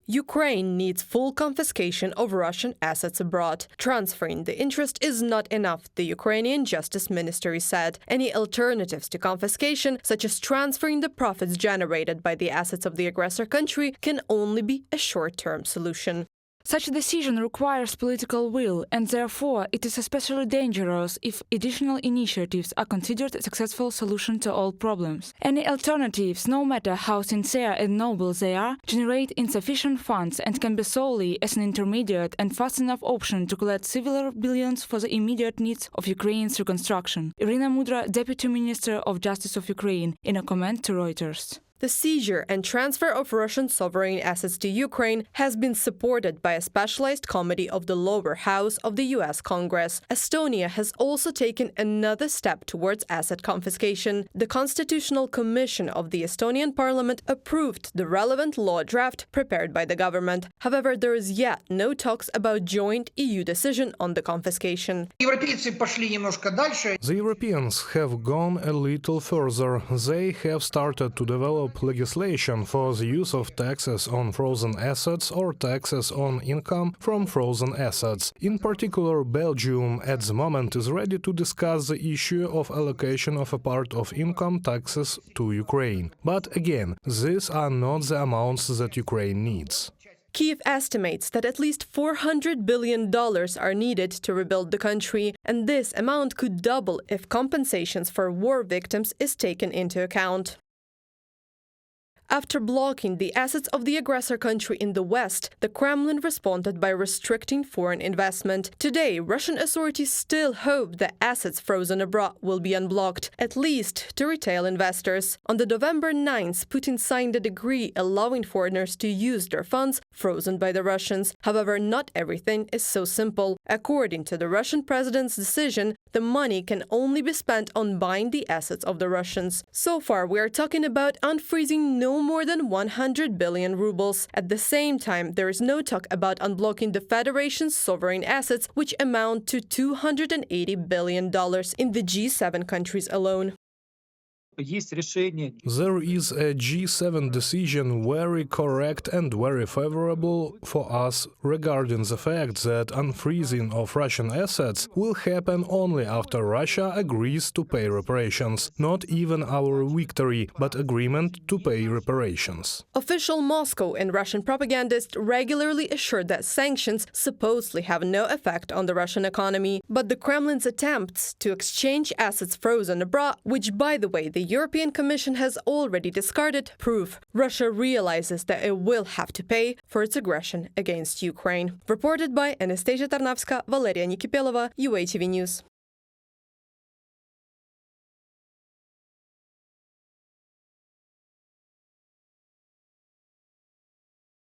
Ukraine needs full confiscation of Russian assets abroad. Transferring the interest is not enough, the Ukrainian Justice Ministry said. Any alternatives to confiscation, such as transferring the profits generated by the assets of the aggressor country, can only be a short-term solution. Such a decision requires political will, and therefore it is especially dangerous if additional initiatives are considered a successful solution to all problems. Any alternatives, no matter how sincere and noble they are, generate insufficient funds and can be solely as an intermediate and fast enough option to collect several billions for the immediate needs of Ukraine's reconstruction. Irina Mudra, Deputy Minister of Justice of Ukraine, in a comment to Reuters. The seizure and transfer of Russian sovereign assets to Ukraine has been supported by a specialized committee of the lower house of the U.S. Congress. Estonia has also taken another step towards asset confiscation. The Constitutional Commission of the Estonian Parliament approved the relevant law draft prepared by the government. However, there is yet no talks about joint EU decision on the confiscation. The Europeans have gone a little further. They have started to develop legislation for the use of taxes on frozen assets or taxes on income from frozen assets. In particular, Belgium at the moment is ready to discuss the issue of allocation of a part of income taxes to Ukraine. But again, these are not the amounts that Ukraine needs. Kyiv estimates that at least $400 billion are needed to rebuild the country, and this amount could double if compensations for war victims is taken into account. After blocking the assets of the aggressor country in the West, the Kremlin responded by restricting foreign investment. Today, Russian authorities still hope the assets frozen abroad will be unblocked, at least to retail investors. On the November 9th, Putin signed a decree allowing foreigners to use their funds frozen by the Russians. However, not everything is so simple. According to the Russian president's decision, the money can only be spent on buying the assets of the Russians. So far, we are talking about unfreezing no more than 100 billion rubles. At the same time, there is no talk about unblocking the Federation's sovereign assets, which amount to $280 billion in the G7 countries alone. There is a G7 decision very correct and very favorable for us regarding the fact that unfreezing of Russian assets will happen only after Russia agrees to pay reparations. Not even our victory, but agreement to pay reparations. Official Moscow and Russian propagandists regularly assure that sanctions supposedly have no effect on the Russian economy. But the Kremlin's attempts to exchange assets frozen abroad, which, by the way, the European Commission has already discarded, prove Russia realizes that it will have to pay for its aggression against Ukraine. Reported by Anastasia Tarnavska, Valeria Nikipelova, UATV News.